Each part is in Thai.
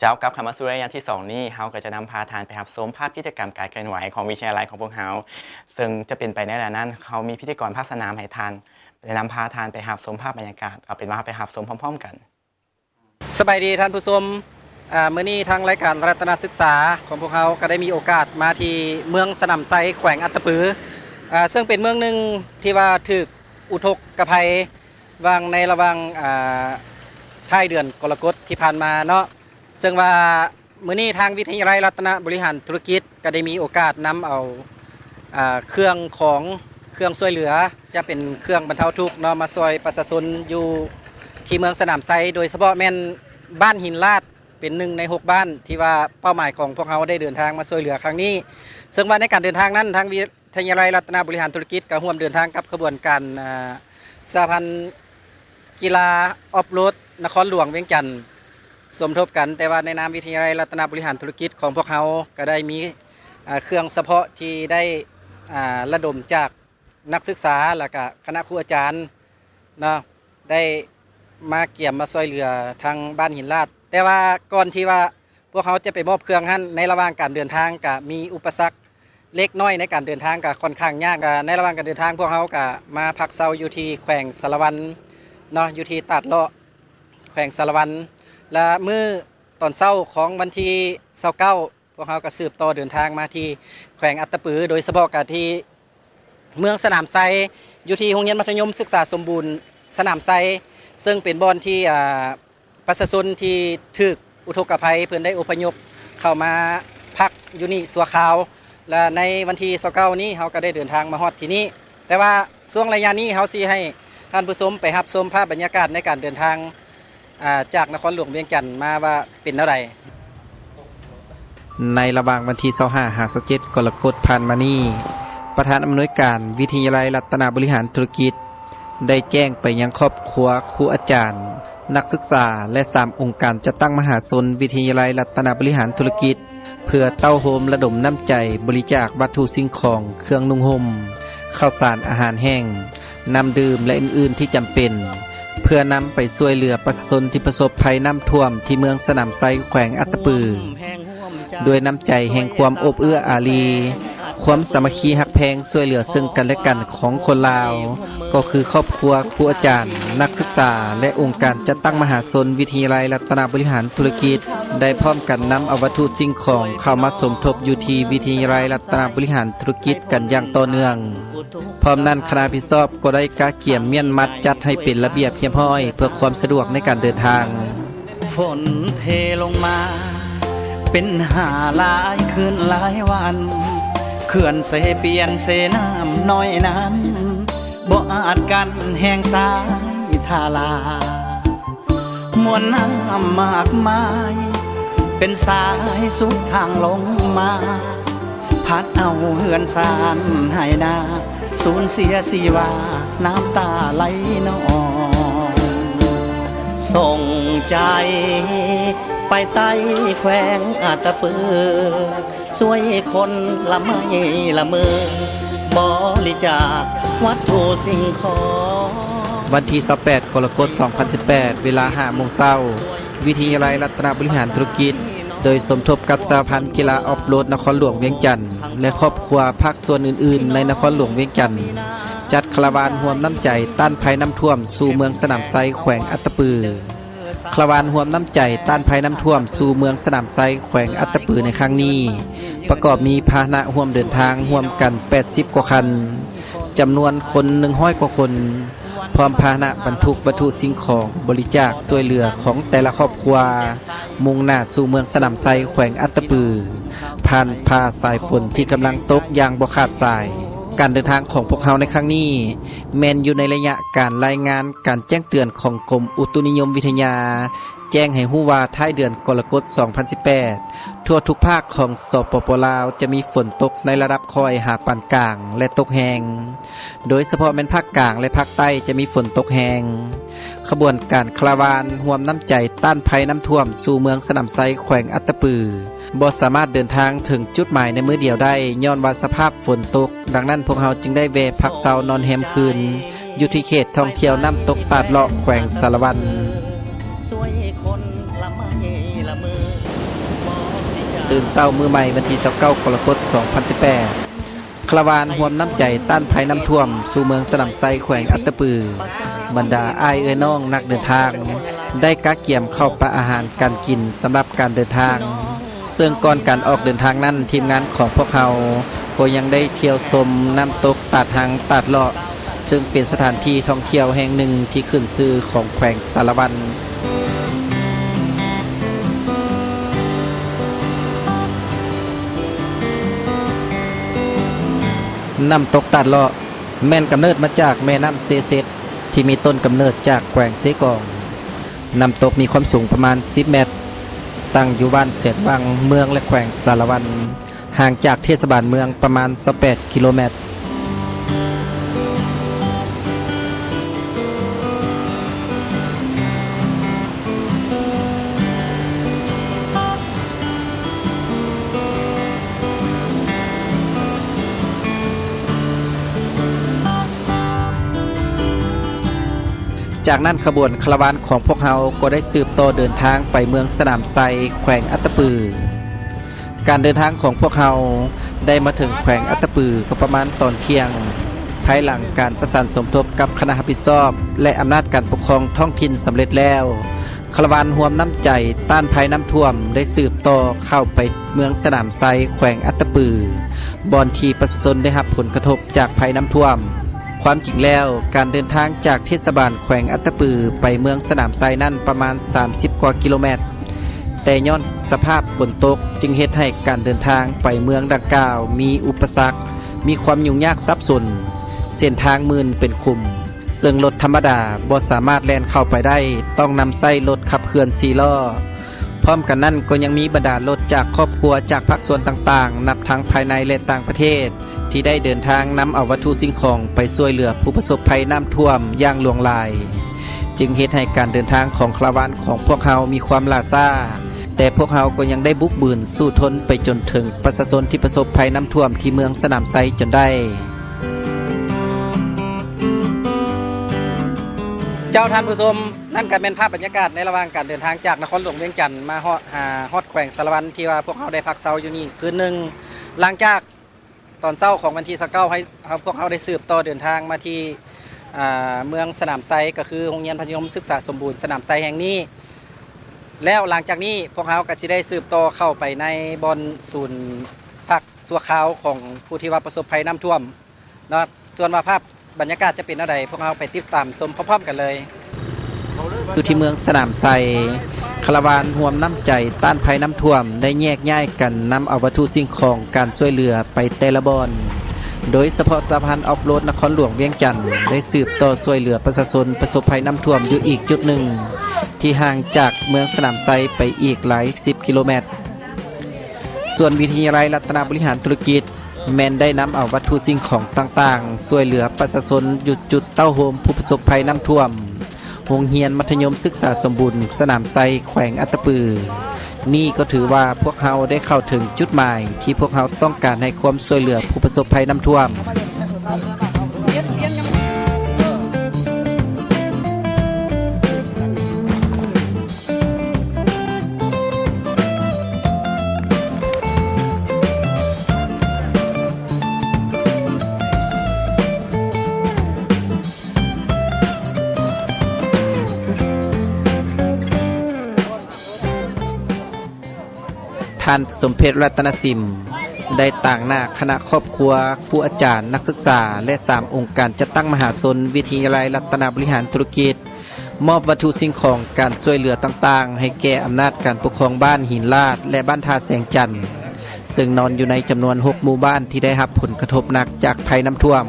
เจ้ากับคำว่าสุริยันที่2นี้เฮาก็จะนำพาทานไปรับชมภาพกิจกรรมการเคลื่อนไหวของวิทยาลัยของพวกเฮาซึ่งจะเป็นไปในระดับนั้นเขามีพิธีกรภาคสนามให้ทานจะนำพาทานไปรับชมภาพบรรยากาศเอาเป็นว่าไปรับชมพร้อมๆกันสบายดีท่านผู้ชมเมื่อนี้ทางรายการรัตนศึกษาของพวกเขาก็ได้มีโอกาสมาที่เมืองสนามไซแขวงอัตตปือซึ่งเป็นเมืองหนึ่งที่ว่าถูกอุทกภัยวางในระหว่างท้ายเดือนกรกฎที่ผ่านมาเนาะซึ่งว่าเมื่อนี้ทางวิทยาลัยรัตนบริหารธุรกิจก็ได้มีโอกาสนำเอาเครื่องช่วยเหลือจะเป็นเครื่องบรรเทาทุกข์เนาะมาช่วยประชาชนอยู่ที่เมืองสนามไซโดยเฉพาะแม่นบ้านหินลาดเป็น1 ใน 6บ้านที่ว่าเป้าหมายของพวกเขาได้เดินทางมาช่วยเหลือครั้งนี้ซึ่งว่าในการเดินทางนั้นทางวิทยาลัยรัตนบริหารธุรกิจก็ร่วมเดินทางกับขบวนการสหพันธ์กีฬาออฟโรดนครหลวงเวียงจันทร์สมทบกันแต่ว่าในนามวิทยาลัยรัตนบริหารธุรกิจของพวกเขาก็ได้มีเครื่องเฉพาะที่ได้ระดมจากนักศึกษาและก็คณะครูอาจารย์เนาะได้มาเกี่ยมมาช่วยเหลือทางบ้านหินลาดแต่ว่าก่อนที่ว่าพวกเขาจะไปมอบเครื่องนั้นในระหว่างการเดินทางก็มีอุปสรรคเล็กน้อยในการเดินทางก็ค่อนข้างยากในระหว่างการเดินทางพวกเขาก็มาพักเซาอยู่ที่แขวงสารวันเนาะอยู่ที่ตัดเลาะแขวงสารวันและเมื่อตอนเช้าของวันที่29พวกเขาก็สืบต่อเดินทางมาที่แขวงอัตตปือโดยเฉพาะกับที่เมืองสนามไซอยู่ที่โรงเรียนมัธยมศึกษาสมบูรณ์สนามไซซึ่งเป็นบ่อนที่ประชาชนที่ถูกอุทกภัยเพื่อนได้อพยพเข้ามาพักอยู่นี่สัวขาวและในวันที่29นี้เขาก็ได้เดินทางมาฮอดที่นี่แต่ว่าช่วงระยะนี้เขาสิให้ท่านผู้ชมไปรับชมภาพบรรยากาศในการเดินทางจากนครหลวงเวียงจันทร์มาว่าเป็นเท่าไหร่ในระหว่างวันที่25-27กรกฎาคมผ่านมานี้ประธานอำนวยการวิทยาลัยรัตนบริหารธุรกิจได้แจ้งไปยังครอบครัวครูอาจารย์นักศึกษาและ3องค์การจัดตั้งมหาชนวิทยาลัยรัตนบริหารธุรกิจเพื่อเต้าโฮมระดมน้ำใจบริจาควัตถุสิ่งของเครื่องนุ่งห่มข้าวสารอาหารแห้งน้ำดื่มและอื่นๆที่จำเป็นเพื่อนำไปช่วยเหลือประชาชนที่ประสบภัยน้ำท่วมที่เมืองสนามไซแขวงอัตตปือด้วยน้ำใจแห่งความอบเอื้ออารีความสามัคคีหักแพงช่วยเหลือซึ่งกันและกันของคนลาวก็คือครอบครัวครูอาจารย์นักศึกษาและองค์การจัดตั้งมหาชนวิทยาลัยรัตนบริหารธุรกิจได้พร้อมกันนำเอาวัตถุสิ่งของเข้ามาสมทบอยู่ที่วิทยาลัยรัตนบริหารธุรกิจกันอย่างต่อเนื่องพร้อมนั้นคณะพิศอบก็ได้กาเกี่ยมเมียนมัดจัดให้เป็นระเบียบเพียบพร้อยเพื่อความสะดวกในการเดินทางฝนเทลงมาเป็นหาหลายคืนหลายวันเขื่อนเสเปียนเสน้ำน้อยนั้นบ่อาจกันแห่งสายทาลามวลน้ำมากมายเป็นสายสุดทางลงมาพัดเอาเหือนสารให้นาสูญเสียสีวาน้ำตาไหลนองส่งใจไปใต้แขวงอัตตปือช่วยคนละไม่ละมือบริจาควัตถุสิ่งของวันที่28กรกฎาคม2018เวลา 5 โมงเช้าวิทยาลัยรัตนบริหารธุรกิจโดยสมทบกับสหพันธ์กีฬาออฟโรดนครหลวงเวียงจันทร์และครอบครัวภาคส่วนอื่นๆในนครหลวงเวียงจันทร์จัดคาราวานร่วมน้ำใจต้านภัยน้ำท่วมสู่เมืองสนามไซแขวงอัตตปือคาราวานร่วมน้ำใจต้านภัยน้ำท่วมสู่เมืองสนามไซแขวงอัตตปือในครั้งนี้ประกอบมีพาหนะร่วมเดินทางร่วมกัน80กว่าคันจำนวนคน100กว่าคนพร้อมพาหนะบรรทุกวัตถุสิ่งของบริจาคช่วยเหลือของแต่ละครอบครัวมุ่งหน้าสู่เมืองสนามไซแขวงอัตตปือผ่านพาสายฝนที่กำลังตกอย่างบ่ขาดสายการเดินทางของพวกเขาในครั้งนี้แม้นอยู่ในระยะการรายงานการแจ้งเตือนของกรมอุตุนิยมวิทยาแจ้งให้ฮู้ว่าท้ายเดือนกรกฎาคม2018ทั่วทุกภาคของสปป.ลาวจะมีฝนตกในระดับค่อยหาปานกลางและตกแห้งโดยเฉพาะแม่นภาคกลางและภาคใต้จะมีฝนตกแห้งขบวนการคาราวานร่วมน้ำใจต้านภัยน้ำท่วมสู่เมืองสนามไซแขวงอัตตปือบ่สามารถเดินทางถึงจุดหมายในมื้อเดียวได้ย้อนว่าสภาพฝนตกดังนั้นพวกเราจึงได้แวะพักเช้านอนแฮมคืนอยู่ที่เขตท่องเที่ยวน้ำตกตาดเลาะแขวงสารวันช่วยคนละไม่ละมือ ตื่นเช้ามือใหม่วันที่29กรกฎาคม 2018 คาราวานรวมน้ำใจต้านภัยน้ำท่วมสู่เมืองสนามไซแขวงอัตตปือบรรดาอ้ายเอ้ยน้องนักเดินทางได้กักเกี่ยมเข้าปะอาหารการกินสำหรับการเดินทางซึ่งก่อนการออกเดินทางนั้นทีมงานของพวกเราก็ยังได้เที่ยวชมน้ำตกตาดหังตาดเลาะจึงเป็นสถานที่ท่องเที่ยวแห่งหนึ่งที่ขึ้นชื่อของแขวงสารวันน้ำตกตาดเลาะแม่นกำเนิดมาจากแม่น้ำเซเซตที่มีต้นกำเนิดจากแขวงเซกองน้ำตกมีความสูงประมาณ10 เมตรตั้งอยู่บ้านเศษวังเมืองและแขวงสารวันห่างจากเทศบาลเมืองประมาณ18 กิโลเมตรจากนั้นขบวนคาราวานของพวกเราก็ได้สืบต่อเดินทางไปเมืองสนามไซแขวงอัตตปือการเดินทางของพวกเราได้มาถึงแขวงอัตตปือก็ประมาณตอนเที่ยงภายหลังการประสานสมทบกับคณะรับผิดชอบและอำนาจการปกครองท้องถิ่นสำเร็จแล้วคาราวานรวมน้ำใจต้านภัยน้ำท่วมได้สืบต่อเข้าไปเมืองสนามไซแขวงอัตตปือบอนที่ประชาชนได้รับผลกระทบจากภัยน้ำท่วมความจริงแล้วการเดินทางจากเทศบาลแขวงอัตตปือไปเมืองสนามไซนั้นประมาณ30 กว่ากิโลเมตรแต่ย้อนสภาพฝนตกจึงเฮ็ดให้การเดินทางไปเมืองดังกล่าวมีอุปสรรคมีความยุ่งยากซับซ้อนเส้นทางมืนเป็นคุมซึ่งรถธรรมดาบ่สามารถแล่นเข้าไปได้ต้องนำใส่รถขับเคลื่อน4 ล้อพร้อมกันนั้นก็ยังมีบรรดารถจากครอบครัวจากภาคส่วนต่างๆนับทั้งภายในและต่างประเทศที่ได้เดินทางนำเอาวัตถุสิ่งของไปช่วยเหลือผู้ประสบภัยน้ำท่วมอย่างหลวงหลายจึงเฮ็ดให้การเดินทางของคาราวานของพวกเรามีความล่าช้าแต่พวกเราก็ยังได้บุกบืนสู้ทนไปจนถึงประชาชนที่ประสบภัยน้ำท่วมที่เมืองสนามไซจนได้เจ้าท่านผู้ชมนั่นก็เป็นภาพบรรยากาศในระหว่างการเดินทางจากนครหลวงเวียงจันทร์มาฮอดแขวงสารวันที่ว่าพวกเราได้พักเช้าอยู่นี่คืนนึงหลังจากตอนเช้าของวันที่29ให้พวกเราได้สืบต่อเดินทางมาที่เมืองสนามไซก็คือโรงเรียนพัฒนมศึกษาสมบูรณ์สนามไซแห่งนี้แล้วหลังจากนี้พวกเราก็จะได้สืบต่อเข้าไปในบอนศูนย์พักชั่วคราวของผู้ที่ว่าประสบภัยน้ำท่วมเนาะส่วนว่าภาพบรรยากาศจะเป็นอะไรพวกเราไปติดตามชมพร้อมๆกันเลยอยู่ที่เมืองสนามไซคาราวานรวมน้ำใจต้านภัยน้ำท่วมได้แยกย้ายกันนำเอาวัตถุสิ่งของการช่วยเหลือไปแต่ละบอนโดยเฉพาะสะพานออฟโรดนครหลวงเวียงจันทร์ได้สืบต่อช่วยเหลือประชาชนประสบภัยน้ำท่วมอยู่อีกจุดหนึ่งที่ห่างจากเมืองสนามไซไปอีกหลาย10 กิโลเมตรส่วนวิทยาลัยรัตนบริหารธุรกิจแมนได้นำเอาวัตถุสิ่งของต่างๆช่วยเหลือประชาชนจุดเต้าโฮมผู้ประสบภัยน้ำท่วมโรงเรียนมัธยมศึกษาสมบูรณ์สนามไซแขวงอัตตปือนี่ก็ถือว่าพวกเราได้เข้าถึงจุดหมายที่พวกเราต้องการให้ความช่วยเหลือผู้ประสบภัยน้ำท่วม ท่านสมเพชรรัตนสิมได้ต่างหน้าคณะครอบครัวครูอาจารย์นักศึกษาและ3องค์การจัดตั้งมหาชนวิทยาลัยรัตนบริหารธุรกิจมอบวัตถุสิ่งของการช่วยเหลือต่างๆให้แก่อำนาจการปกครองบ้านหินลาดและบ้านท่าแสงจันทร์ซึ่งนอนอยู่ในจำนวน6หมู่บ้านที่ได้รับผลกระทบหนักจากภัยน้ำท่วม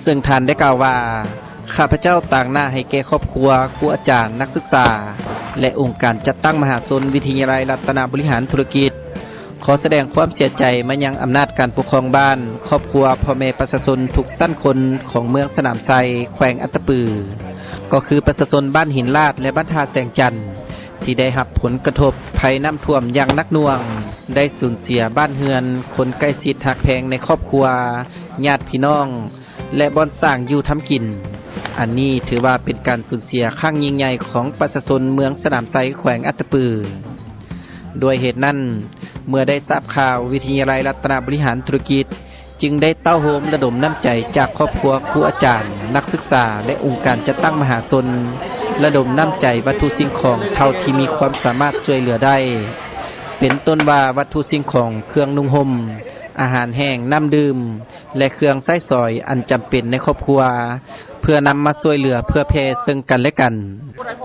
ซึ่งท่านได้กล่าวว่าข้าพเจ้าต่างหน้าให้แก่ครอบครัวครูอาจารย์นักศึกษาและองค์การจัดตั้งมหาชนวิทยาลัยรัตนบริหารธุรกิจขอแสดงความเสียใจมายังอำนาจการปกครองบ้านครอบครัวพ่อแม่ประชาชนทุกสั้นคนของเมืองสนามไซแขวงอัตตปือก็คือประชาชนบ้านหินลาดและบ้านท่าแสงจันทร์ที่ได้รับผลกระทบภัยน้ำท่วมอย่างหนักหน่วงได้สูญเสียบ้านเฮือนคนใกล้ชิดหักแพงในครอบครัวญาติพี่น้องและบ่อนสร้างอยู่ทำกินอันนี้ถือว่าเป็นการสูญเสียครั้งยิ่งใหญ่ของประชาชนเมืองสนามไซแขวงอัตตปือ ด้วยเหตุนั้นเมื่อได้ทราบข่าววิทยาลัยรัตนบริหารธุรกิจจึงได้เต้าโหมระดมน้ำใจจากครอบครัวครูอาจารย์นักศึกษาและองค์การจัดตั้งมหาชนระดมน้ำใจวัตถุสิ่งของเท่าที่มีความสามารถช่วยเหลือได้เป็นต้นว่าวัตถุสิ่งของเครื่องนุ่งห่มอาหารแห้งน้ำดื่มและเครื่องใช้สอยอันจำเป็นในครอบครัวเพื่อนำมาช่วยเหลือเพื่อแผ่ซึ่งกันและกัน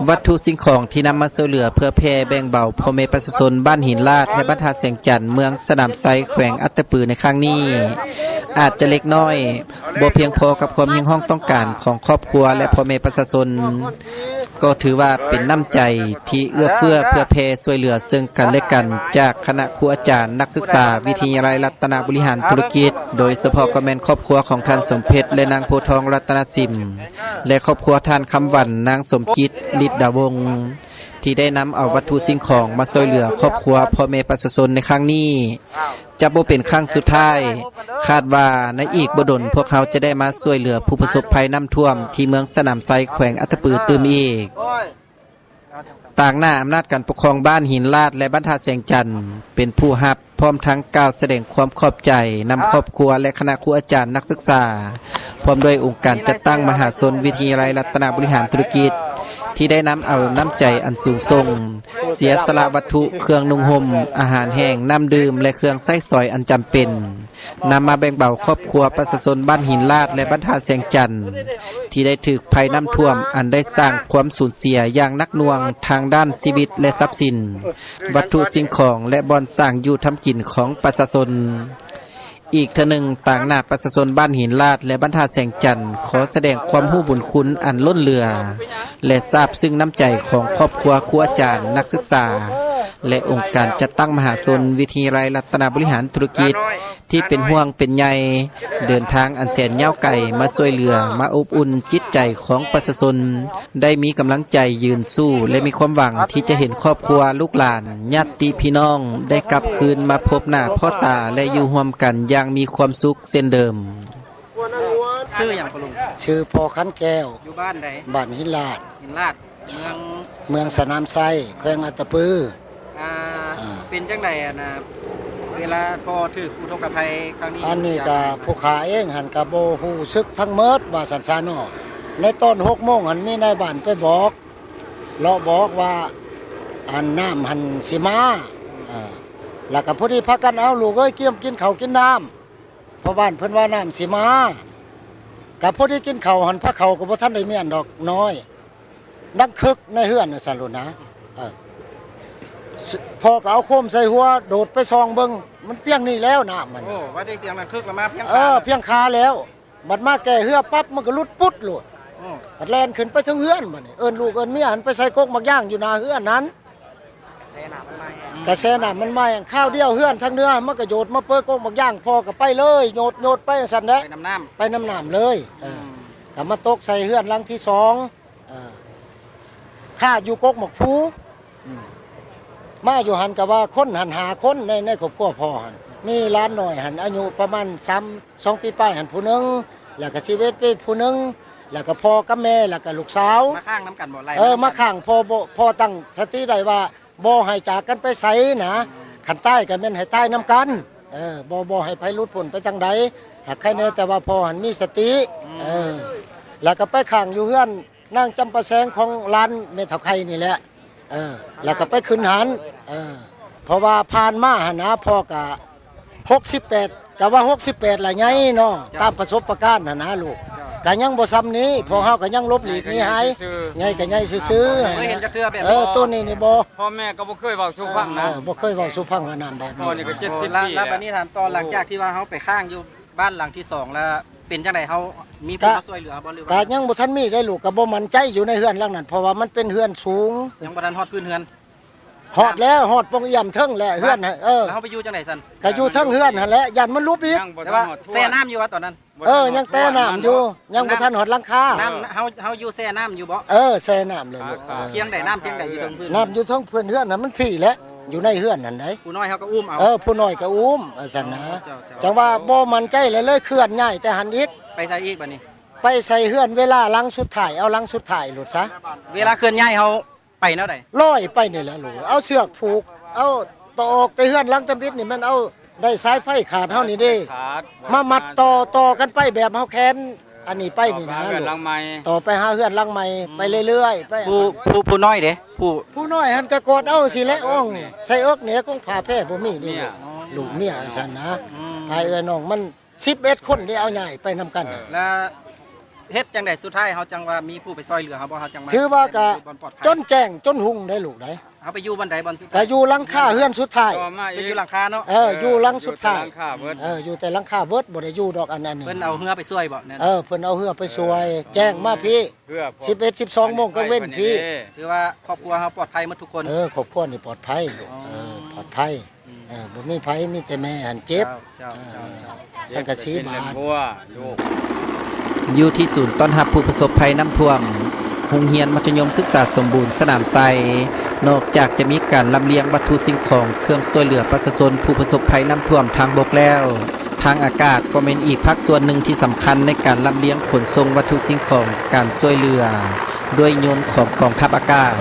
วัตถุสิ่งของที่นำมาช่วยเหลือเพื่อแผ่แบ่งเบาพ่อแม่ประชาชนบ้านหินลาดและบ้านท่าแสงจันทร์เมืองสนามไซแขวงอัตตปือในครั้งนี้อาจจะเล็กน้อยบ่เพียงพอกับความยิ่งห้องต้องการของครอบครัวและพ่อแม่ประชาชนก็ถือว่าเป็นน้ำใจที่เอื้อเฟื้อเพื่อแผ่ช่วยเหลือซึ่งกันและกันจากคณะครูอาจารย์นักศึกษาวิทยาลัยรัตนบริหารธุรกิจโดยเฉพาะก็แม่นครอบครัวของท่านสมเพชรและนางโพธิ์ทองรัตนสิมและครอบครัวท่านคำหวันนางสมจิตฤทธิ์ดาวงศ์ที่ได้นำเอาวัตถุสิ่งของมาช่วยเหลือครอบครัวพ่อแม่ประชาชนในครั้งนี้จะบ่เป็นครั้งสุดท้ายคาดว่าในอีกบ่ดลพวกเขาจะได้มาช่วยเหลือผู้ประสบภัยน้ำท่วมที่เมืองสนามไซแขวงอัตตปือตื่มอีกต่างหน้าอำนาจการปกครองบ้านหินลาดและบ้านท่าแสงจันทร์เป็นผู้รับพร้อมทั้งกล่าวแสดงความขอบใจนำครอบครัวและคณะครูอาจารย์นักศึกษาพร้อมด้วยองค์การจัดตั้งมหาชนวิทยาลัยรัตนบริหารธุรกิจที่ได้นำเอาน้ำใจอันสูงส่งเสียสละวัตถุเครื่องนุ่งห่มอาหารแห้งน้ำดื่มและเครื่องใช้สอยอันจำเป็นนำมาแบ่งเบาครอบครัวประชาชนบ้านหินลาดและบ้านท่าแสงจันทร์ที่ได้ถูกภัยน้ำท่วมอันได้สร้างความสูญเสียอย่างหนักหน่วงทางด้านชีวิตและทรัพย์สินวัตถุสิ่งของและบ่อนสร้างอยู่ทำกินของประชาชนอีกเทอหนึ่งต่างหน้าประชาชนบ้านหินลาดและบ้านท่าแสงจันทร์ขอแสดงความรู้บุญคุณอันล้นเหลือและทราบซึ่งน้ำใจของครอบครัวครูอาจารย์นักศึกษาและองค์การจัดตั้งมหาชนวิทยาลัยรัตนบริหารธุรกิจที่เป็นห่วงเป็นใยเดินทางอันแสนยาวไกลมาช่วยเหลือมาอบอุ่นจิตใจของประชาชนได้มีกำลังใจยืนสู้และมีความหวังที่จะเห็นครอบครัวลูกหลานญาติพี่น้องได้กลับคืนมาพบหน้าพ่อตาและอยู่ร่วมกันอย่างมีความสุขเช่นเดิมชื่ออย่างพ่อลุง ชื่อพ่อขันแก้ว อยู่บ้านใด บ้านหินลาด หินลาดเมืองสนามไซแขวงอัตตปือ เป็นจังไดอะนะเวลาพอถูกอุทกภัยครั้งนี้ อันนี้ก็ผู้ขาเองหันกับโบฮู้ซึกทั้งเมิดว่าสันซานอในตอน6 โมงหันมีนายบ้านไปบอกเลาะบอกว่าอันน้ำหันสิมาแล้วก็พอดีพักกันเอาลูกเอ้ยเกี่ยมกินข้าวกินน้ำเพราะบ้านเพิ่นว่าน้ำสิมากับพอดีกินข้าวหันพระเขาก็บ่ทันได้มีอันดอกน้อยดังคึกในเฮือนน่ะซั่นโลดนะพอก็เอาโคมใส่หัวโดดไปซองเบิ่งมันเพียงนี่แล้วน้ำมัน โอ้ว่าได้เสียงดังคึกแล้วมาเพียง เพียงคาแล้วบัดมาแก่เหือปั๊บมันก็ลุดปุ๊ดโลด โอ้ บัดแล่นขึ้นไปถึงเฮือนบัดนี้เอิ้นลูกเอิ้นเมียหันไปใส่กกมักย่างอยู่หน้าเฮือนนั้น แสน้ำมันมาแห้ง กระแสน้ำมันมาอย่างข้าวเดียวเฮือนทั้งเนื้อมันก็โยดมาเปิ้กกมักย่างพอก็ไปเลยโยดไปจังซั่นแหละ ไปน้ำน้ ไปน้ำน้ำเลยก็มาตกใส่เฮือนหลังที่2ข้าอยู่กกหมกภูมาอยู่หันกับว่าคนหันหาคนในครอบครัวพ่อหันมีหล้านหน่อยหันอายุประมาณ2 ปีป้ายหันผู้หนึงแล้วก็ชีวิตไปผู้หนึงแล้วก็พ่อกับแม่แล้วก็ลูกสาว ำมาข้างน้ำกันบ่ไร มาข้างพ่อตั้งสติได้ว่าบ่ให้จากกันไปไสนะขันใต้ก็แม่นให้ใต้น้ำกันบ่ให้ไผหลุดพ้นไปทางใดหากใครแน่แต่ว่าพ่อหันมีสติแล้วก็ไปข้างอยู่เฮือนนางจำปาแสงของร้านเมทาไข่นี่แหละแล้วก็ไปขึ้นหันเพราะว่าผ่านมาหั่นนะพ่อก็68ก็ว่า68ล่ะไงเนาะตามประสบการณ์หั่นนะลูกก็ยังบ่ซ้ำนี้พอเฮาก็ยังลบหลีกหนีหายไงก็ไงซื่อๆ เคยเห็นจักเทื่อแบบ ตัวนี้นี่บ่ พ่อแม่ก็บ่เคยเว้าสู่ฟังนะ บ่เคยเว้าสู่ฟังว่าน้ำแบบ พ่อนี่ นี้ ก็70 ปี แล้วบัดนี้ถามตอนหลังจากที่ว่าเฮาไปข้างอยู่บ้านหลังที่2แล้วเป็นจังไดเฮามีผู้มาช่วยเหลือบ่หรือ ก็ยังบ่ทันมีได้ลูกก็บ่มั่นใจอยู่ในเฮือนหลังนั้นเพราะว่ามันเป็นเฮือนสูง ยังบ่ทันฮอดพื้นเฮือน ฮอดแล้วฮอดปงเอี่ยมเทิงแล้วเฮือนน่ะแล้วเฮาไปอยู่จังไดซั่น ก็อยู่เทิงเฮือนหั่นแหละยันมันลุบอีก ยังบ่ แต่ ทั ว่าน ฮอด แช่น้ำอยู่ว่าตอนนั้น ยังแต่น้ำอยู่ยังบ่ทันฮอดหลังคา น้ำเฮาอยู่แช่น้ำอยู่บ่ แช่น้ำเลยลูก เพียงใดน้ำเพียงใดอยู่ตรงพื้น น้ำอยู่เทิงเพื่อนเฮือนน่ะมันพี่แหละอยู่ในเฮือนนั่นได ผู้น้อยเฮาก็อุ้มเอา ผู้น้อยก็อุ้มซั่นนะจังว่าบ่มั่นใจเลยเคลื่อนย้ายแต่หันอีก ไปใส่อีกบัดนี้ ไปใส่เฮือนเวลาหลังสุดท้ายเอาหลังสุดท้ายโลดซะ เวลาเคลื่อนย้ายเฮาไปแนวใด ลอยไปนี่แหละลูกเอาเสือกผูกเอา ตอกแต่เฮือนหลังตำบิดนี่มันเอาได้สายไฟขาดเฮานี่เด้ ขาด มามัดต่อกันไปแบบเฮาแค้นอันนี้ไปนี่นะ เกิดลังไม้ ต่อไปหาเฮือนหลังใหม่ไปเรื่อยๆไป ผู้น้อยเด้ผู้ ผู้น้อยหันก็กดเอาสิแหละอ่องใส่อกเนี่ยคงผ่าแพร่บ่มีนี่ลูกเมียซั่นนะพายเอ้ยน้องมัน11คนได้เอาใหญ่ไปนำกันน่ะ และเฮ็ดจังได๋สุดท้ายเฮาจังว่ามีผู้ไปซอยเหลือเฮาบ่เฮาจังมา ถือว่าก็ บ่ปลอดภัย จนแจ้งจนหุงได้ลูกได้ เฮาไปอยู่บันไดบ่สุด ก็ ท้าย อยู่หลังคาเฮือนสุดท้าย ต่อมา ไป อีก อยู่หลังคาเนาะ อยู่หลังสุดท้าย หลังคาเบิด อยู่แต่หลังคาเบิดบ่ได้อยู่ดอกอันนั้นนี่ เพิ่นเอาเรือไปช่วยบ่นั่น เพิ่นเอาเฮือไปสวย แจ้งมาพี่ เพื่อพวก 11 12โมงก็เว้นพี่ ถือว่าครอบครัวเฮาปลอดภัยหมดทุกคน ครอบครัวนี่ปลอดภัยลูกปลอดภัยบ่มีไผมีแต่แม่หันเจ็บ เจ้า สังกะสีบาด บัวลูก อยู่ที่ศูนย์ต้อนรับผู้ประสบภัยน้ำท่วมโรงเรียนมัธยมศึกษาสมบูรณ์สนามไซนอกจากจะมีการลำเลียงวัตถุสิ่งของเครื่องช่วยเหลือประชาชนผู้ประสบภัยน้ำท่วมทางบกแล้ว ทางอากาศก็เป็นอีกภาคส่วนหนึ่งที่สำคัญในการลำเลียงขนส่งวัตถุสิ่งของการช่วยเหลือด้วยยนต์ของกองทัพอากาศ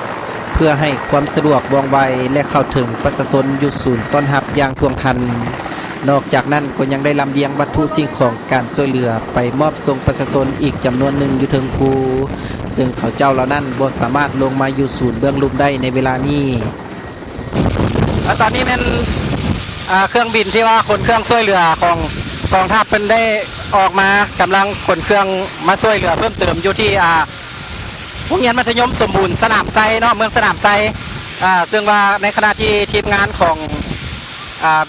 เพื่อให้ความสะดวกว่องไวและเข้าถึงประชาชนอยู่ศูนย์ต้อนรับอย่างท่วงทัน นอกจากนั้นก็ยังได้ลำเลียงวัตถุสิ่งของการช่วยเหลือไปมอบส่งประชาชนอีกจำนวนหนึ่งอยู่เทิงภูซึ่งเขาเจ้าเหล่านั้นบ่สามารถลงมาอยู่ศูนย์เบื้องลุ่มได้ในเวลานี้ แล้วตอนนี้เป็นเครื่องบินที่ว่าขนเครื่องช่วยเหลือของกองทัพเป็นได้ออกมากำลังขนเครื่องมาช่วยเหลือเพิ่มเติมอยู่ที่โรงเรียนมัธยมสมบูรณ์สนามไซเนาะเมืองสนามไซซึ่งว่าในขณะที่ทีมงานของ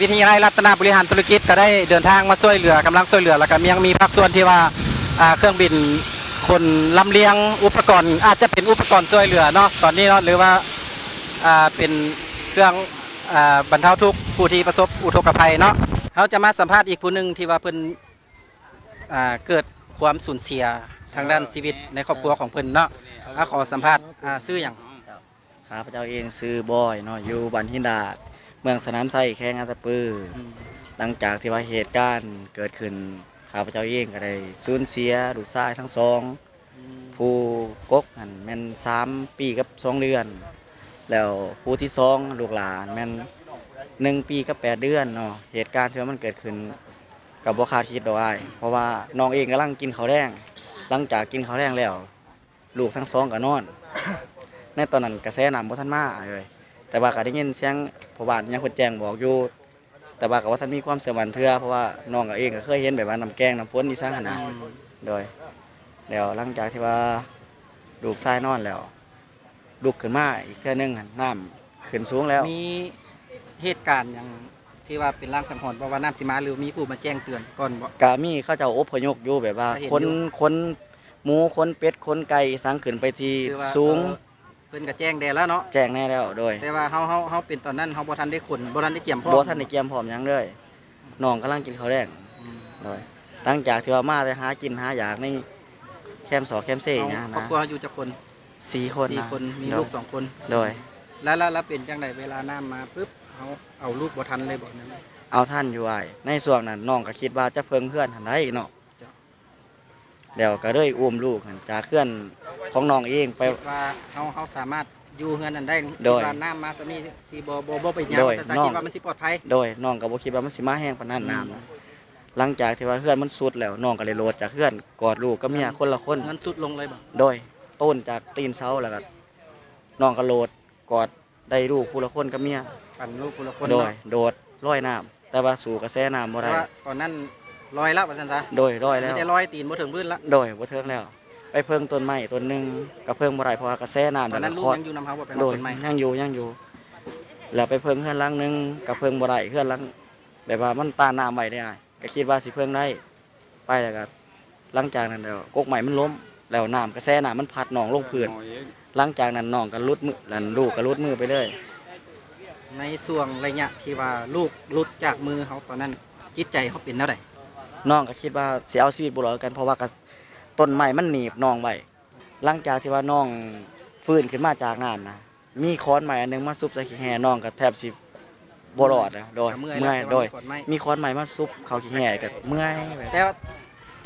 วิทยาลัยรัตนบริหารธุรกิจก็ได้เดินทางมาช่วยเหลือกำลังช่วยเหลือแล้วก็ยังมีภาคส่วนที่ว่าเครื่องบินคนลำเลียงอุปกรณ์อาจจะเป็นอุปกรณ์ช่วยเหลือเนาะตอนนี้เนาะหรือว่าเป็นเครื่องบรรเทาทุกข์ผู้ที่ประสบอุทกภัยเนาะเขาจะมาสัมภาษณ์อีกผู้หนึ่งที่ว่าเพิ่นเกิดความสูญเสียทางด้านชีวิตในครอบครัวของเพิ่นเนาะขอสัมภาษณ์ชื่ออย่าง ข้าพเจ้าเองซื้อบอยเนาะอยู่บ้านหินดาดเมืองสนามไส้แข้งอัตปือหลังจากที่ว่าเหตุการณ์เกิดขึ้นข้าพเจ้าเองก็ได้สูญเสียลูกชายทั้งสองผู้กกนั่นแม่น3 ปีกับ2 เดือน แล้วผู้ที่2ลูกหลานแม่น1 ปีกับ8 เดือนเนาะเหตุการณ์ที่ว่ามันเกิดขึ้นกับบ่คาดคิดดอกอ้ายเพราะว่าน้องเองกำลังกินข้าวแดงหลังจากกินข้าวแดงแล้วลูกทั้งสองก็นอน ในตอนนั้นกระแสน้ำบ่ทันมาเลยแต่ว่าก็ได้ยินเสียงพ่อบ้านยังเพิ่นแจ้งบอกอยู่แต่ว่าก็ว่าท่านมีความเสื่อมเทื่อเพราะว่าน้องก็เองก็เคยเห็นแบบว่าน้ำแกงน้ำฝนที่สร้างขนาดโดยแล้วหลังจากที่ว่าลูกชายนอนแล้วลุกขึ้นมาอีกเทื่อนึงน้ำขึ้นสูงแล้ว มีเหตุการณ์อย่างที่ว่าเป็นร่างสังหรณ์เพราะว่าน้ำสิมาหรือมีผู้มาแจ้งเตือนก่อนบ่ ก็มีเขาเจ้าอพยพอยู่แบบว่า เห็น คน อยู่ คนหมูคนเป็ดคนไก่สังขึ้นไปที่ คือว่า สูง เพิ่นก็แจ้งได้แล้วเนาะ แจ้งแน่แล้วโดย แต่ว่าเฮาเป็นตอนนั้นเฮาบ่ทันได้ขนบ่ทันได้เกี่ยมพร้อม บ่ทันได้เกียมพร้อมหยังเลยน้องกำลังกินข้าวแดง อืม โดยหลังจากที่ว่ามาได้หากินหาอยากในแคมป์2แคมป์4นะ ครอบครัวอยู่จักคน 4 คน สี่ นะ คนมี โดย ลูก2คน โดย แล้วเป็นจังไดเวลาน้ำมาปึ๊บเขาเอาลูกบ่ทันเลยบ่นั่น เอาท่านอยู่ไอ้ในส่วนนั้นน้องก็คิดว่าจะเพิ่งเพื่อนหันได้เนาะ จ้ะ เดี๋ยวก็เลยอุ้มลูกหั่นจากเพื่อนของน้องเองไป คิดว่าเฮาสามารถอยู่เฮือนนั้นได้ โดย คิว่าน้ำมาซะมีสิบ่ไปหยัง โดย ซะ น้อง คิดว่ามันสิปลอดภัย โดยน้องก็บ่คิดว่ามันสิมาแห้งปานนั้นน้ำนะหลังจากที่ว่าเพื่อนมันสุดแล้วน้องก็เลยโลดจากเพื่อนกอดลูกกับเมียคนละคน มันสุดลงเลยบ่ โดยต้นจากตีนเสาแล้วก็น้องก็โลดกอดได้ลูกผู้ละคนกับเมีย ปั่นลูกคนละคน โดย เนาะ โดดร้อยน้ำแต่ว่าสู่กระแสน้ำบ่ แต่ ได้ ว่าตอนนั้นลอยแล้วว่าซั่นซะ โดยร้อยแล้ มี ว แต่ลอยตีนบ่ถึงพื้นละ โดยบ่เทิงแล้ว ไปเพิ่งต้นไม้ต้นหนึงก็เพิ่งบ่ได้เพราะว่ากระแสน้ำ ตอนนั้น แล้ว ลู ก็ ก คอด ยังอยู่นำเฮาบ่ไป โด นอน ย ต้นไม้ ยังอยู่แล้วไปเพิ่งเฮือนหลังหนึงก็เพิ่งบ่ได้เฮือนหลังแบบว่ามันต้านน้ำไว้ได้อ้ายก็คิดว่าสิเพิ่งได้ไปแล้วก็หลังจากนั้นแล้วกกใหม่มันล้มแล้วน้ำกระแสน้ำมันพัดน้องลงพื้นหลังจากนั้นน้องก็หลุดมือแล้วลูกก็หลุดมือไปเลย ในช่วงระยะที่ว่าลูกหลุดจากมือเฮาตอนนั้นจิตใจเฮาเป็นแนวใด น้องก็คิดว่าสิเอาชีวิตบ่รอดกันเพราะว่าก็ต้นไม้มันหนีบน้องไว้หลังจากที่ว่าน้องฟื้นขึ้นมาจากน้ำนะมีค้อนไม้อันหนึงมาซุบใส่ขี้แห่น้องก็แทบสิบ่รอดนะโดย ก็ เมื่ แล้ อ วย โดย แต่ว่าไม่ มีค้อนไม้มาซุบเข้าขี้แห่ก็เมื่อยแบบ แต่ว่า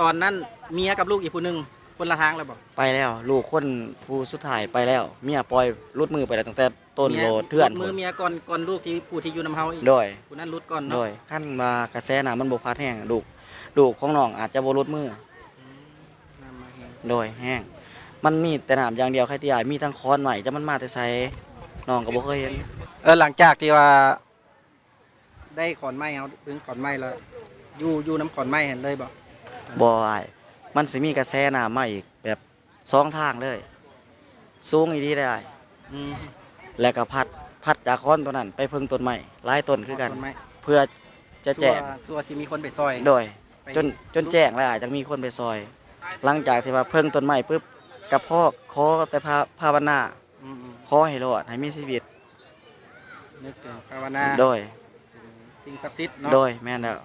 ตอนนั้นเมียกับลูกอีกผู้หนึงคนละทางแล้วบ่ ไปแล้วลูกคนผู้สุดท้ายไปแล้วเมียปล่อยหลุดมือไปแล้วตั้งแต่ ต้นโหลดเทื่อน มือเมียก่อนลูกที่ผู้ที่อยู่นำเฮาอีก โดย ผู้นั้นรุดก่อน โด เนาะ ยขั้นมากระแสน้ำมันบ่พัดแห้งลูกของน้องอาจจะบ่ลดมือ น้ำมาแห้ง โดยแห้งมันมีแต่น้ำอย่างเดียวใครที่ใหญ่มีทั้งค้อนใหม่จะมันมาแต่ไสน้องก็บ่เคยเห็น หลังจากที่ว่าได้ขอนไม้เฮาดึงขอนไม้แล้วอยู่น้ำขอนไม้เห็นเลยบ่ บ่อ้ายมันสิมีกระแสน้ำมาอีกแบบ2ทางเลยสูงอีดีได้อ้าย อืม แล้วก็พัดจากค้อนตัวนั้นไปเพิ่งต้นไม้หลายต้นคือกัน ขอนไม้ เพื่อจะแจ้ง สัวสิมีคนไปซอย โดย ไป จนแจ้งแล้วอาจจะมีคนไปซอย หลังจากที่ว่าเพิ่งต้นไม้ปุ๊บกับพ่อขอแต่ภาวนา อืม ขอให้รอดให้มีชีวิต นึกถึงภาวนา โดย สิ่งศักดิ์สิทธิ์เนาะ โดยแม่นแล้ว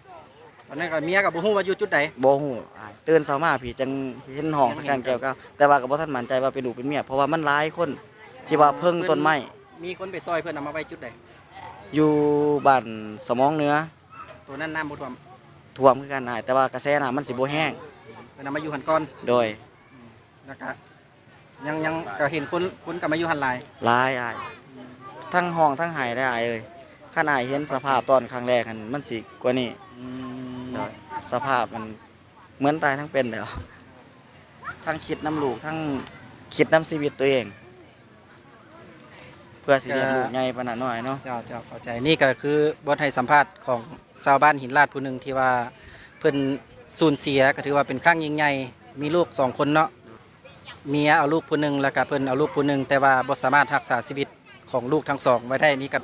ตอนนั้นก็เมียก็บ่ฮู้ว่าอยู่จุดใด บ่ฮู้อ้ายตื่นเช้ามาพี่จังเห็นห้องสักการแก้วก็แต่ว่าก็บ่ทันมั่นใจว่าเป็นลูกเป็นเมียเพราะว่ามันหลายคนที่ว่าเพิ่งต้นไม้ มีคนไปซอยเพิ่นเอามาไว้จุดใด อยู่บ้านสมองเหนือ ตัวนั้นน้ำบ่ท่วม ท่วมคือกันอ้ายแต่ว่ากระแสน้ำมันสิบ่แห้ง เพิ่นเอามาอยู่หันก่อน โดย แล้วก็ยังก็เห็นคนกลับมาอยู่หันหลาย หลายอ้ายทั้งห้องทั้งหายได้อ้ายเอ้ยคันอ้ายเห็นสภาพตอนครั้งแรกหันมันสิกว่านี้ อืม สภาพมันเหมือนตายทั้งเป็นเลยทั้งคิดน้ำลูกทั้งคิดน้ำชีวิตตัวเอง เพื่อสิเลี้ยงลูกไงปานนั้นหน่อยเนาะ เจ้าเข้าใจนี่ก็คือบทให้สัมภาษณ์ของชาวบ้านหินลาดผู้หนึงที่ว่าเพิ่นสูญเสียก็ถือว่าเป็นครั้งยิ่งใหญ่มีลูก2คนเนาะเมียเอาลูกผู้หนึงแล้วก็เพิ่นเอาลูกผู้หนึงแต่ว่าบ่สามารถรักษาชีวิตของลูกทั้งสองไว้ได้นี่ก็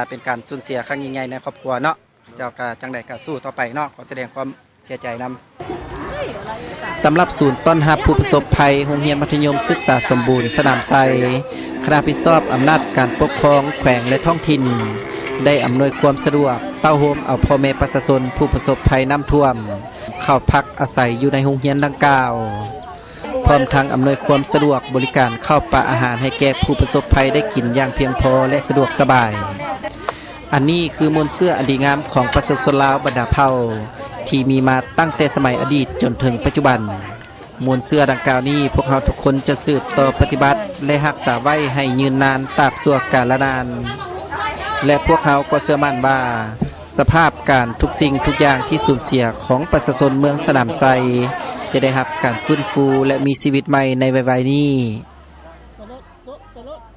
เป็นการสูญเสียครั้งยิ่งใหญ่ในครอบครัวเนาะเจ้าก็จังได๋ก็สู้ต่อไปเนาะขอแสดงความเสียใจนำ สำหรับศูนย์ต้อนรับผู้ประสบภัยโรงเรียนมัธยมศึกษาสมบูรณ์สนามไซคณะพิดชอบอำนาจการปกครองแขวงและท้องถิ่น ได้อำนวยความสะดวกเต้าโฮมเอาพ่อแม่ประชาชนผู้ประสบภัยน้ำท่วม เข้าพักอาศัยอยู่ในโรงเรียนดังกล่าว พร้อมทั้งอำนวยความสะดวกบริการข้าวปลาอาหารให้แก่ผู้ประสบภัยได้กินอย่างเพียงพอและสะดวกสบาย อันนี้คือมนต์เสื้ออดีงามของประชาชนลาวบรรดาเผ่าที่มีมาตั้งแต่สมัยอดีตจนถึงปัจจุบันมวลเสื้อดังกล่าวนี้พวกเราทุกคนจะสืบต่อปฏิบัติและรักษาไว้ให้ยืนนานตราบชั่วกาลนาน และพวกเขาก็เชื่อมั่นว่าสภาพการทุกสิ่งทุกอย่างที่สูญเสียของประชาชนเมืองสนามไซจะได้รับการฟื้นฟูและมีชีวิตใหม่ในวัยนี้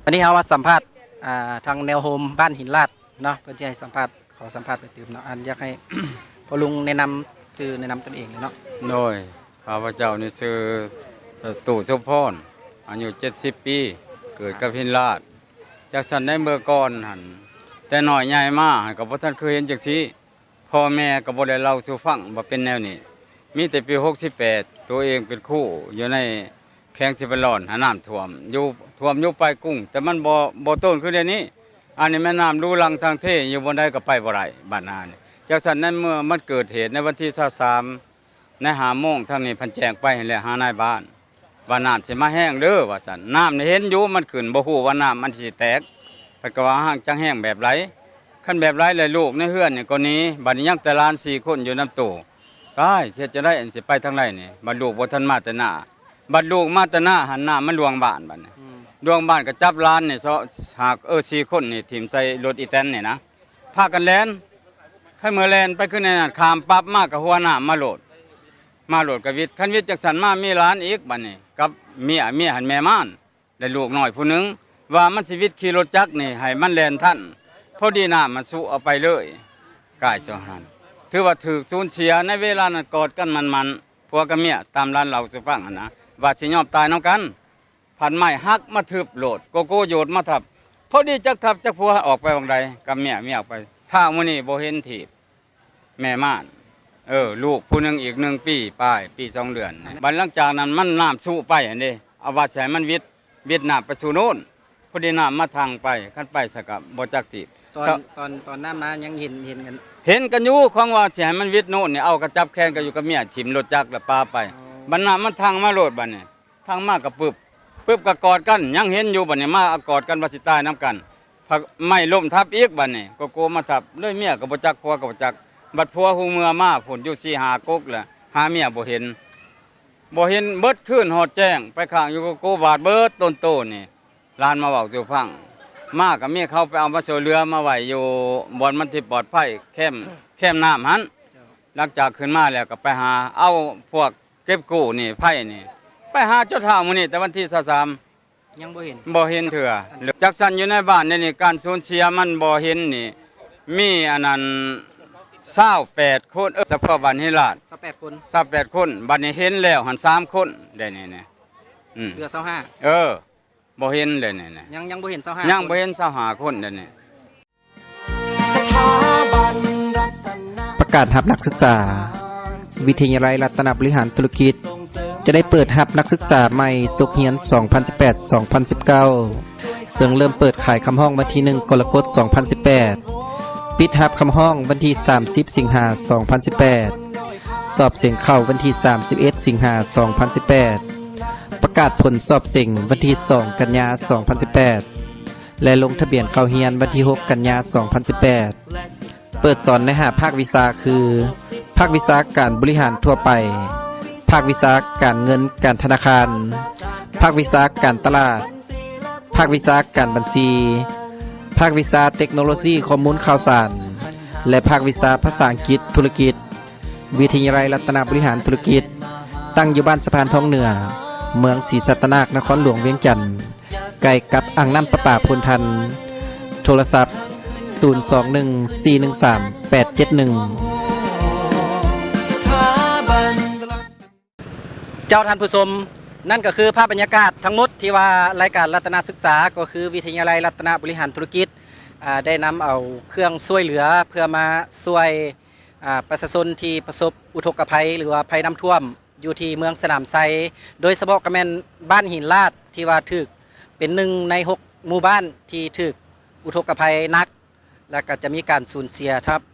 อันนี้เรามาสัมภาษณ์ทางแนวโฮมบ้านหินลาดเนาะเพื่อจะให้สัมภาษณ์ขอสัมภาษณ์ไปตื่มเนาะอันอยากให้ พอลุงแนะนำชื่อแนะนำตนเองเลยเนาะ โดยข้าพเจ้านี่ชื่อตู่สุพรอายุ70 ปีเกิดกับพินลาดจากสันได้เมื่อก่อนหันแต่น้อยใหญ่มาหันก็บ่ทันเคยเห็นจังซี่พ่อแม่ก็บ่ได้เล่าสู่ฟังว่าเป็นแนวนี้มีแต่ปี68ตัวเองเป็นครูอยู่ในแข้งสิบลอนหาน้ำท่วมอยู่ปลายกุ้ง แต่มันบ่ต้นคือเดี๋ยวนี้อันนี้แม่น้ำรูลังทางเทอยู่บนใดก็ไปบ่ได้บ้านนานี่จากสันนั้นเมื่อมันเกิดเหตุในวันที่23ใน5 โมงทางนี้เพันแจ้งไปให้แล้วหานายบ้านว่าน้ำสิมาแห้งเด้อว่าซั่นน้ำนี่เห็นอยู่มันขึ้นบ่ฮู้ว่าน้ำมันสิแตกเพิ่นก็ว่าห่างจังแห้งแบบไรคันแบบไรเลยลูกในเฮือนนี่ก็หนี้บัดนี้ยังแต่หลาน4 คนอยู่น้ำตู้ตายเสียจะได้อันสิไปทางไรนี่บัดลูกบ่ทันมาแต่หน้าบัดลูกมาแต่หน้าหันหน้ามันลวงบ้านบัดนี้ลวงบ้านก็จับหลานนี่หาก4 คนนี่ถิ่มใส่รถอีแตนนี่นะพากันแล่นคันเมื่อแล่นไปขึ้นในนั้นข้ามปั๊บมากับหัวหน้ามาโหลดกับวิทย์คันวิทย์จักสันมามีหลานอีกบัดนี้กับเมียหันแม่ม่านได้ลูกน้อยผู้หนึงว่ามันชีวิตขี่รถจักรนี่ให้มันแล่นทันพอดีน้ามันสู้เอาไปเลยกายเจ้าหันถือว่าถูกสูญเสียในเวลานั้นกอดกันมันผัวกับเมียตามร้านเราสุฟังหั่นนะว่าสิยอมตายนํกันพันไม้หักมาทึบโหลดโกโก้โยดมาทับพอดีจักทับจักผัวออกไปวังใดกับเมียออกไปถ้ามื้อนี้บ่เห็นถีบแม่ม่านลูกผู้หนึงอีก1 ปีปลายปี2 เดือนบัดหลังจากนั้นมันน้ำสู้ไปอันนี้เอาว่าใช้มันวิทน้ำไปสู่โน่นพอดีน้ำมาทางไปขั้นไปสกับบ่จักถีบ ตอนหน้ามายังเห็นกัน เห็นกันอยู่ของว่าสิให้มันวิทโน่นนี่เอากระจับแขนกันอยู่กับเมียถิ่มรถจักรแล้วปาไปบัดน้ำมันทางมาโลดบัดนี้ทางมากับปึ๊บก็กอดกันยังเห็นอยู่บัดนี้มากอดกันว่าสิตายนํกันพักไม่ล้มทับอีกบัดนี้ก็โกมาทับเลยเมียก็บ่จักผัวก็บ่จักบัดผัวฮู้เมื่อมาผลอยู่4 5 กกแหละหาเมียบ่เห็นเบิดคืนฮอดแจ้งไปข้างอยู่ก็โกบาดเบิดต้นโตนี่ลานมาเว้าสู่ฟัง มากกับเมียเขาไปเอามาโซเรือมาไว้อยู่บอนมันที่ปลอดภัยแคมน้ำหันหลังจากขึ้นมาแล้วก็ไปหาเอาพวกเก็บกู้นี่ไผ่นี่ไปหาเจ้าท่ามื้อนี้แต่วันที่23ยังบ่เห็น บ่เห็นเถื่อจักสันอยู่ในบ้านนี่การสูญเสียมันบ่เห็นนี่มีอันนั้น28คนเฉพาะบ้านหินลาด 28 คน 28คนบัดนี้เห็นแล้วหัน3คนได้นี่เหลือ25บ่เห็นเลยนี่ ยังบ่เห็น25ยังบ่เห็น25คนเด้นี่ ประกาศรับนักศึกษา วิทยาลัยรัตนบริหารธุรกิจจะได้เปิดรับนักศึกษาใหม่สุขเฮียน 2018-2019 ซึ่งเริ่มเปิดขายคำห้องวันที่ 1 กรกฎาคม 2018 ปิดรับคำห้องวันที่ 30 สิงหาคม 2018 สอบเสียงเข้าวันที่ 31 สิงหาคม 2018 ประกาศผลสอบเสียงวันที่ 2 กันยายน 2018 และลงทะเบียนเข้าเรียนวันที่ 6 กันยายน 2018 เปิดสอนใน5ภาควิชาคือ ภาควิชาการบริหารทั่วไป ภาควิชาการเงินการธนาคาร ภาควิชาการตลาด ภาควิชาการบัญชี ภาควิชาเทคโนโลยีข้อมูลข่าวสาร และภาควิชาภาษาอังกฤษธุรกิจ วิทยาลัยรัตนบริหารธุรกิจ ตั้งอยู่บ้านสะพานทองเหนือ เมืองศรีสัตนานครหลวงเวียงจันทน์ใกล้กับอ่างน้ำประปาพุนทัน โทรศัพท์ 021-413-871 เจ้าท่านผู้ชมนั่นก็คือภาพบรรยากาศทั้งหมดที่ว่ารายการรัตนศึกษาก็คือวิทยาลัยรัตนบริหารธุรกิจได้นำเอาเครื่องช่วยเหลือเพื่อมาช่วยประชาชนที่ประสบอุทกภัยหรือว่าภัยน้ำท่วมอยู่ที่เมืองสนามไซโดยเฉพาะกระแมนบ้านหินลาดที่ว่าถึกเป็น1 ใน 6 หมู่บ้านที่ถึกอุทกภัยหนักแล้วก็จะมีการสูญเสีย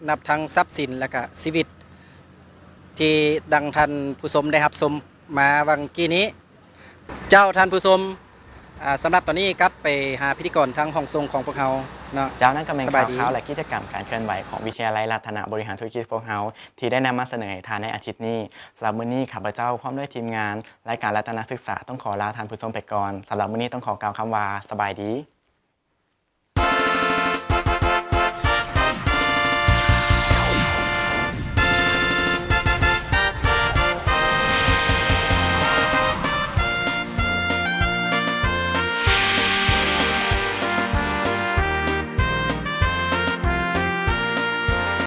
นับทั้งทรัพย์สินและก็ชีวิตที่ดังท่านผู้ชมได้รับชมมาวังกี้นี้เจ้าท่านผู้ชมสำหรับตอนนี้ครับไปหาพิธีกรทั้งห้องทรงของพวกเราเนาะ เจ้านั่นก็เป็นข่าวและกิจกรรมการเคลื่อนไหวของวิทยาลัยรัตนบริหารธุรกิจพวกเฮาที่ได้นำมาเสนอให้ทานในอาทิตย์นี้สำหรับมื้อนี้ข้าพเจ้าพร้อมด้วยทีมงานรายการรัตนศึกษาต้องขอลาท่านผู้ชมไปก่อนสำหรับมื้อนี้ต้องขอกล่าวคำว่าสบายดี